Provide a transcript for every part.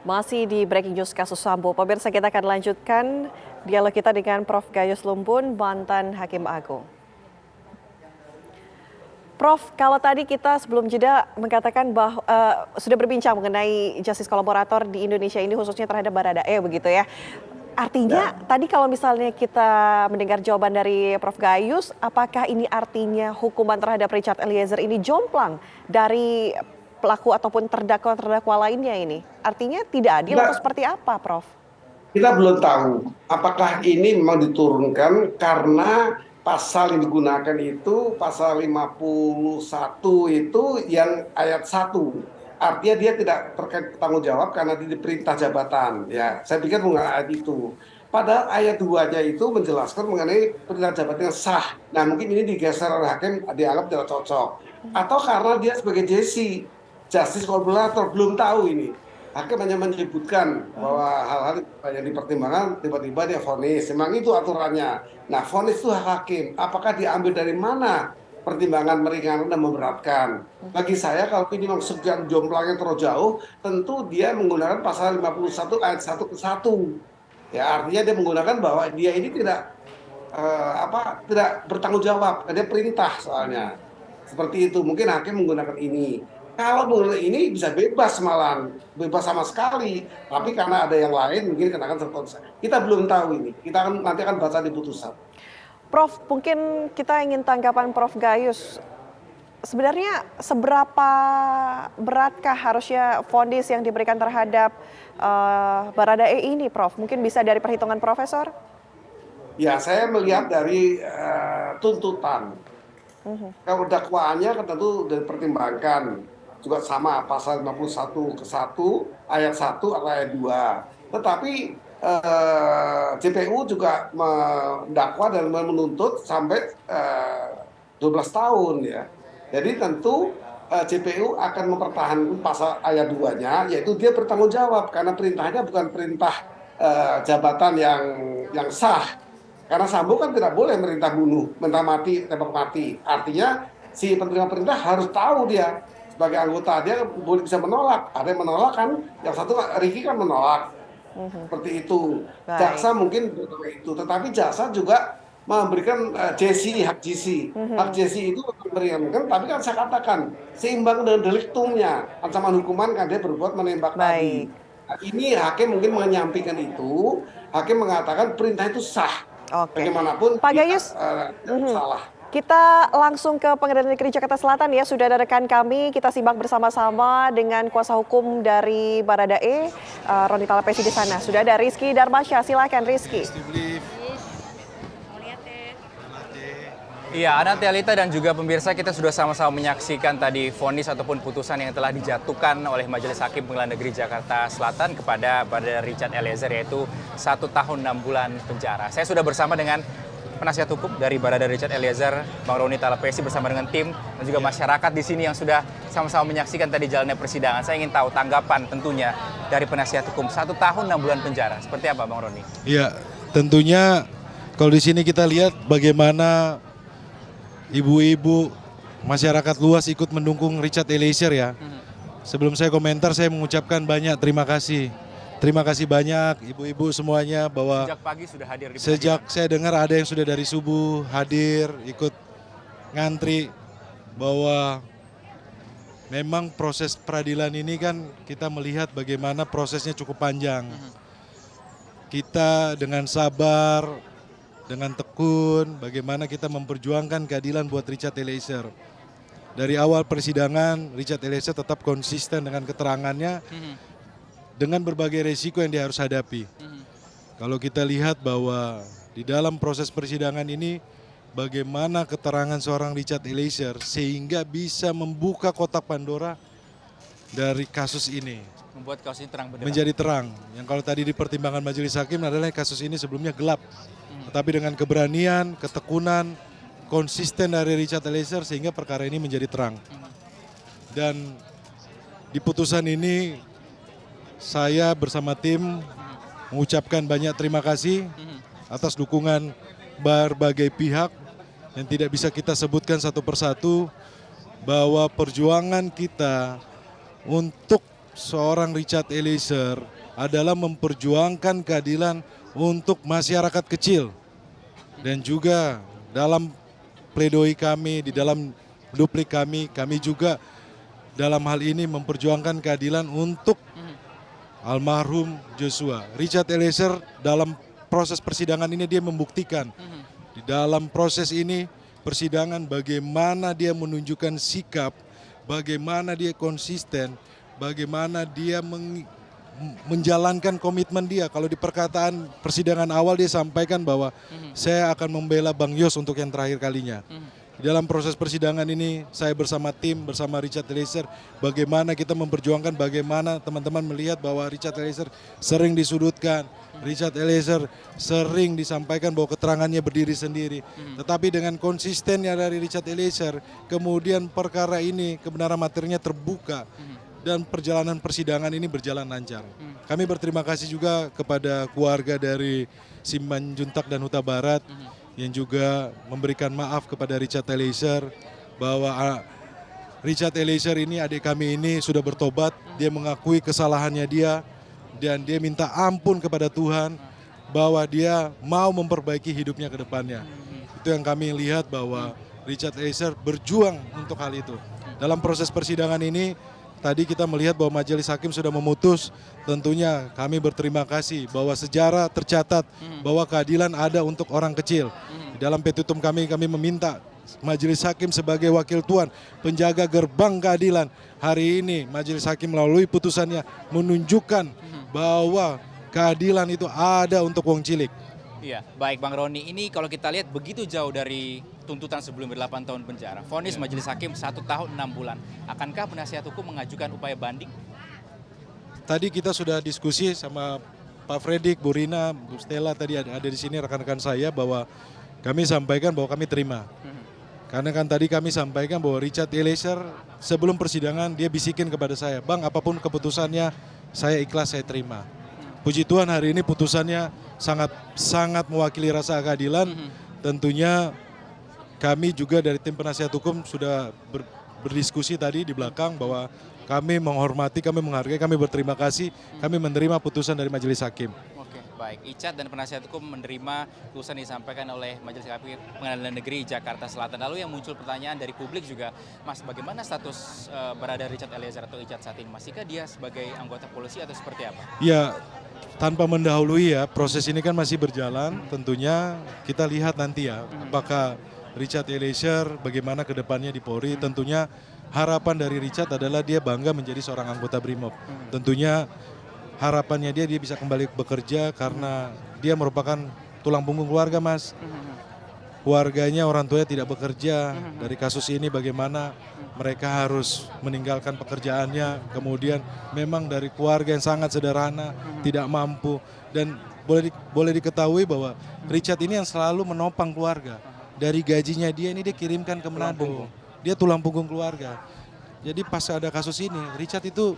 Masih di Breaking News kasus Sambo, pemirsa kita akan lanjutkan dialog kita dengan Prof. Gayus Lumbun, mantan Hakim Agung. Prof, kalau tadi kita sebelum jeda mengatakan bahwa sudah berbincang mengenai justice kolaborator di Indonesia ini khususnya terhadap Baradae begitu ya. Artinya tadi kalau misalnya kita mendengar jawaban dari Prof. Gayus, apakah ini artinya hukuman terhadap Richard Eliezer ini jomplang dari pelaku ataupun terdakwa lainnya ini? Artinya tidak adil atau seperti apa, Prof? Kita belum tahu apakah ini memang diturunkan karena pasal yang digunakan itu pasal 51 itu yang ayat 1. Artinya dia tidak terkait tanggung jawab karena dia diperintah jabatan. Ya, saya pikir bukan ayat itu. Padahal ayat 2-nya itu menjelaskan mengenai perintah jabatan yang sah. Nah, mungkin ini digeser oleh hakim, dianggap tidak cocok. Atau karena dia sebagai justice kolaborator, belum tahu ini. Hakim hanya menyebutkan bahwa hal-hal yang dipertimbangkan tiba-tiba dia vonis. Memang itu aturannya. Nah, vonis itu hak hakim. Apakah diambil dari mana pertimbangan meringankan dan memberatkan? Bagi saya kalau ini memang sekian jomplangnya terlalu jauh, tentu dia menggunakan pasal 51 ayat 1 ke 1. Ya, artinya dia menggunakan bahwa dia ini tidak tidak bertanggung jawab. Dia perintah soalnya. Seperti itu. Mungkin hakim menggunakan ini. Kalau mengenai ini bisa bebas malah, bebas sama sekali. Tapi karena ada yang lain mungkin kenakan tertentu. Kita belum tahu ini. Kita nanti akan baca di putusan. Prof, mungkin kita ingin tanggapan Prof. Gayus. Sebenarnya seberapa beratkah harusnya vonis yang diberikan terhadap Baradae ini, Prof? Mungkin bisa dari perhitungan Profesor? Ya, saya melihat dari tuntutan. Kalau dakwaannya kan tentu dipertimbangkan. Juga sama pasal 51 ke 1, ayat 1 atau ayat 2. Tetapi JPU juga mendakwa dan menuntut sampai 12 tahun ya. Jadi tentu JPU akan mempertahankan pasal ayat 2-nya, yaitu dia bertanggung jawab karena perintahnya bukan perintah jabatan yang sah. Karena Sambo kan tidak boleh merintah bunuh, mentah mati, tembak mati. Artinya si penerima perintah harus tahu dia sebagai anggota, dia boleh bisa menolak. Ada yang menolak kan, yang satu Ricky kan menolak. Seperti itu. Baik. Jaksa mungkin itu, tetapi jaksa juga memberikan hak JC. Hak JC itu memberikan, tapi kan saya katakan seimbang dengan deliktumnya. Ancaman hukuman kan dia berbuat menembak tadi. Nah, ini hakim mungkin menyampaikan itu, hakim mengatakan perintah itu sah. Oke. Bagaimanapun Pak Gayus, salah. kita langsung ke Pengadilan Negeri Jakarta Selatan ya. Sudah ada rekan kami, kita simak bersama-sama dengan kuasa hukum dari Baradae, Roni Talapesi di sana. Sudah ada Rizky Darmasya, silakan Rizky. Iya, Ana Tialita dan juga pemirsa, kita sudah sama-sama menyaksikan tadi vonis ataupun putusan yang telah dijatuhkan oleh Majelis Hakim Pengadilan Negeri Jakarta Selatan kepada Richard Eliezer, yaitu 1 tahun 6 bulan penjara. Saya sudah bersama dengan penasihat hukum dari Barada Richard Eliezer, Bang Roni Talapesi, bersama dengan tim dan juga masyarakat di sini yang sudah sama-sama menyaksikan tadi jalannya persidangan. Saya ingin tahu tanggapan tentunya dari penasihat hukum 1 tahun 6 bulan penjara. Seperti apa, Bang Roni? Iya, tentunya kalau di sini kita lihat bagaimana ibu-ibu, masyarakat luas ikut mendukung Richard Eliezer ya. Sebelum saya komentar, saya mengucapkan banyak terima kasih. Terima kasih banyak ibu-ibu semuanya bahwa Sejak pagi sudah hadir di sejak saya dengar ada yang sudah dari subuh hadir, ikut ngantri, bahwa memang proses peradilan ini kan kita melihat bagaimana prosesnya cukup panjang. Kita dengan sabar, dengan tekun, bagaimana kita memperjuangkan keadilan buat Richard Eliezer. Dari awal persidangan, Richard Eliezer tetap konsisten dengan keterangannya, dengan berbagai resiko yang dia harus hadapi. Kalau kita lihat bahwa di dalam proses persidangan ini, bagaimana keterangan seorang Richard Eliezer sehingga bisa membuka kotak Pandora dari kasus ini. Membuat kasus ini terang benderang. Menjadi terang. Yang kalau tadi di pertimbangan majelis hakim adalah kasus ini sebelumnya gelap. Tetapi dengan keberanian, ketekunan, konsisten dari Richard Eliezer sehingga perkara ini menjadi terang. Dan di putusan ini saya bersama tim mengucapkan banyak terima kasih atas dukungan berbagai pihak yang tidak bisa kita sebutkan satu persatu, bahwa perjuangan kita untuk seorang Richard Eliezer adalah memperjuangkan keadilan untuk masyarakat kecil. Dan juga dalam pledoi kami, di dalam duplik kami juga dalam hal ini memperjuangkan keadilan untuk almarhum Joshua. Richard Eliezer dalam proses persidangan ini dia membuktikan di dalam proses ini persidangan bagaimana dia menunjukkan sikap, bagaimana dia konsisten, bagaimana dia menjalankan komitmen dia. Kalau di perkataan persidangan awal dia sampaikan bahwa saya akan membela Bang Yos untuk yang terakhir kalinya. Di dalam proses persidangan ini saya bersama tim, bersama Richard Eliezer, bagaimana kita memperjuangkan, bagaimana teman-teman melihat bahwa Richard Eliezer sering disudutkan, Richard Eliezer sering disampaikan bahwa keterangannya berdiri sendiri. Tetapi dengan konsistennya dari Richard Eliezer, kemudian perkara ini kebenaran materinya terbuka dan perjalanan persidangan ini berjalan lancar. Kami berterima kasih juga kepada keluarga dari Simanjuntak dan Huta Barat yang juga memberikan maaf kepada Richard Eliezer bahwa Richard Eliezer ini, adik kami ini sudah bertobat, dia mengakui kesalahannya dia dan dia minta ampun kepada Tuhan bahwa dia mau memperbaiki hidupnya ke depannya. Itu yang kami lihat bahwa Richard Eliezer berjuang untuk hal itu. Dalam proses persidangan ini tadi kita melihat bahwa majelis hakim sudah memutus, tentunya kami berterima kasih bahwa sejarah tercatat bahwa keadilan ada untuk orang kecil. Di dalam petitum kami meminta majelis hakim sebagai wakil Tuhan, penjaga gerbang keadilan. Hari ini majelis hakim melalui putusannya menunjukkan bahwa keadilan itu ada untuk wong cilik. Iya, baik Bang Roni, ini kalau kita lihat begitu jauh dari tuntutan sebelumnya 8 tahun penjara. Vonis majelis hakim 1 tahun 6 bulan. Akankah penasihat hukum mengajukan upaya banding? Tadi kita sudah diskusi sama Pak Fredik, Bu Rina, Bu Stella tadi ada di sini rekan-rekan saya bahwa kami sampaikan bahwa kami terima. Karena kan tadi kami sampaikan bahwa Richard Eliezer sebelum persidangan dia bisikin kepada saya, "Bang, apapun keputusannya saya ikhlas, saya terima." Puji Tuhan hari ini putusannya sangat mewakili rasa keadilan. Tentunya kami juga dari tim penasihat hukum sudah berdiskusi tadi di belakang bahwa kami menghormati, kami menghargai, kami berterima kasih, kami menerima putusan dari majelis hakim. Oke, baik. Icat dan penasihat hukum menerima putusan disampaikan oleh Majelis Hakim Pengadilan Negeri Jakarta Selatan. Lalu yang muncul pertanyaan dari publik juga, Mas, bagaimana status berada Richard Eliezer atau Icat saat ini? Masihkah dia sebagai anggota polisi atau seperti apa? Ya, tanpa mendahului ya, proses ini kan masih berjalan. Tentunya kita lihat nanti ya, apakah Richard Eliezer bagaimana ke depannya di Polri. Tentunya harapan dari Richard adalah dia bangga menjadi seorang anggota BRIMOB. Tentunya harapannya dia bisa kembali bekerja karena dia merupakan tulang punggung keluarga, Mas. Keluarganya, orang tuanya tidak bekerja. Dari kasus ini bagaimana mereka harus meninggalkan pekerjaannya. Kemudian memang dari keluarga yang sangat sederhana, tidak mampu. Dan boleh diketahui bahwa Richard ini yang selalu menopang keluarga. Dari gajinya dia ini dia kirimkan ke Manado. Dia tulang punggung keluarga. Jadi pas ada kasus ini, Richard itu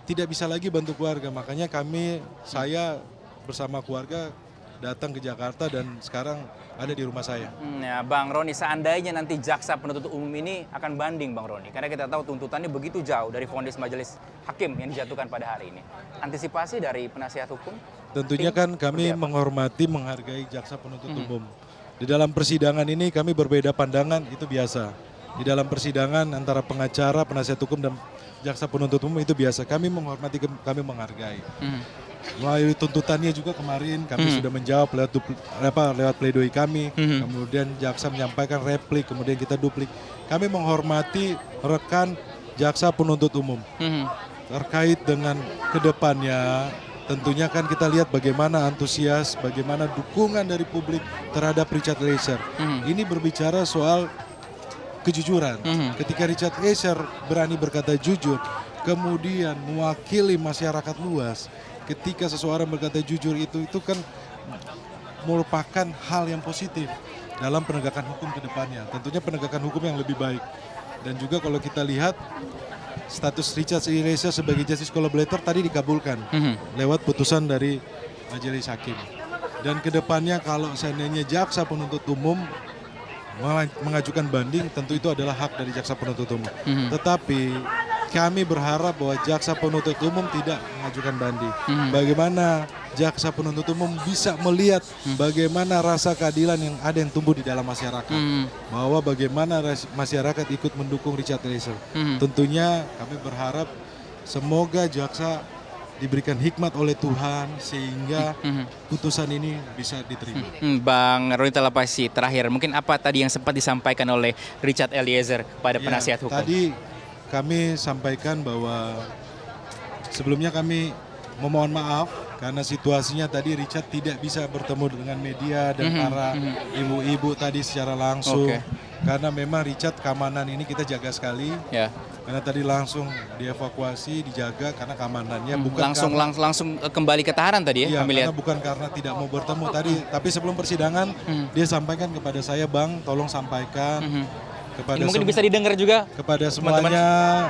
tidak bisa lagi bantu keluarga. Makanya saya bersama keluarga datang ke Jakarta dan sekarang ada di rumah saya. Ya, Bang Roni, seandainya nanti jaksa penuntut umum ini akan banding, Bang Roni, karena kita tahu tuntutannya begitu jauh dari vonis majelis hakim yang dijatuhkan pada hari ini. Antisipasi dari penasihat hukum? Tentunya kan kami menghormati, menghargai jaksa penuntut umum. Di dalam persidangan ini kami berbeda pandangan, itu biasa. Di dalam persidangan antara pengacara, penasihat hukum dan jaksa penuntut umum itu biasa. Kami menghormati, kami menghargai. Melalui tuntutannya juga kemarin kami sudah menjawab lewat pledoi kami. Kemudian jaksa menyampaikan replik, kemudian kita duplik. Kami menghormati rekan jaksa penuntut umum. Terkait dengan kedepannya, tentunya kan kita lihat bagaimana antusias, bagaimana dukungan dari publik terhadap Richard Eliezer. Ini berbicara soal kejujuran. Ketika Richard Eliezer berani berkata jujur, kemudian mewakili masyarakat luas, ketika seseorang berkata jujur itu kan merupakan hal yang positif dalam penegakan hukum ke depannya. Tentunya penegakan hukum yang lebih baik. Dan juga kalau kita lihat status Richard Eliezer sebagai justice collaborator tadi dikabulkan lewat putusan dari majelis hakim. Dan kedepannya kalau seandainya jaksa penuntut umum mengajukan banding, tentu itu adalah hak dari jaksa penuntut umum. Tetapi kami berharap bahwa jaksa penuntut umum tidak mengajukan banding. Bagaimana jaksa penuntut umum bisa melihat bagaimana rasa keadilan yang ada yang tumbuh di dalam masyarakat. Bahwa bagaimana masyarakat ikut mendukung Richard Eliezer. Tentunya kami berharap semoga jaksa diberikan hikmat oleh Tuhan sehingga putusan ini bisa diterima. Bang Roni Talapesi, terakhir mungkin apa tadi yang sempat disampaikan oleh Richard Eliezer pada penasihat hukum? Tadi kami sampaikan bahwa sebelumnya kami memohon maaf karena situasinya tadi Richard tidak bisa bertemu dengan media dan para ibu-ibu tadi secara langsung. Karena memang Richard keamanan ini kita jaga sekali. Ya. Karena tadi langsung dievakuasi, dijaga karena keamanannya bukan langsung kembali ke tahanan tadi ya, iya, kami karena lihat. bukan karena tidak mau bertemu tadi, tapi sebelum persidangan dia sampaikan kepada saya, Bang, tolong sampaikan kepada Ini mungkin bisa didengar juga. kepada semuanya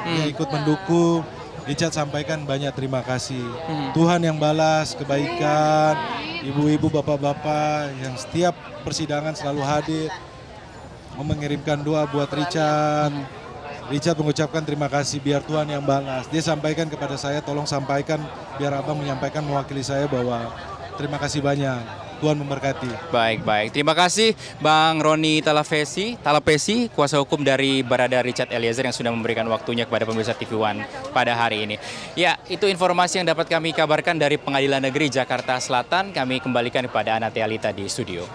yang ikut mendukung. Richard sampaikan banyak terima kasih. Tuhan yang balas kebaikan, ibu-ibu, bapak-bapak yang setiap persidangan selalu hadir, mengirimkan doa buat Richard. Richard mengucapkan terima kasih, biar Tuhan yang balas. Dia sampaikan kepada saya, tolong sampaikan, biar Abang menyampaikan mewakili saya bahwa terima kasih banyak. Tuhan memberkati. Baik. Terima kasih Bang Roni Talapesi, kuasa hukum dari Barada Richard Eliezer yang sudah memberikan waktunya kepada pemirsa TV One pada hari ini. Ya, itu informasi yang dapat kami kabarkan dari Pengadilan Negeri Jakarta Selatan. Kami kembalikan kepada Anate Alita di studio.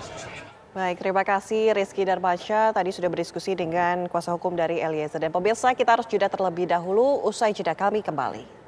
Baik, terima kasih Rizky Darmansyah tadi sudah berdiskusi dengan kuasa hukum dari Eliezer. Dan pemirsa, kita harus jeda terlebih dahulu, usai jeda kami kembali.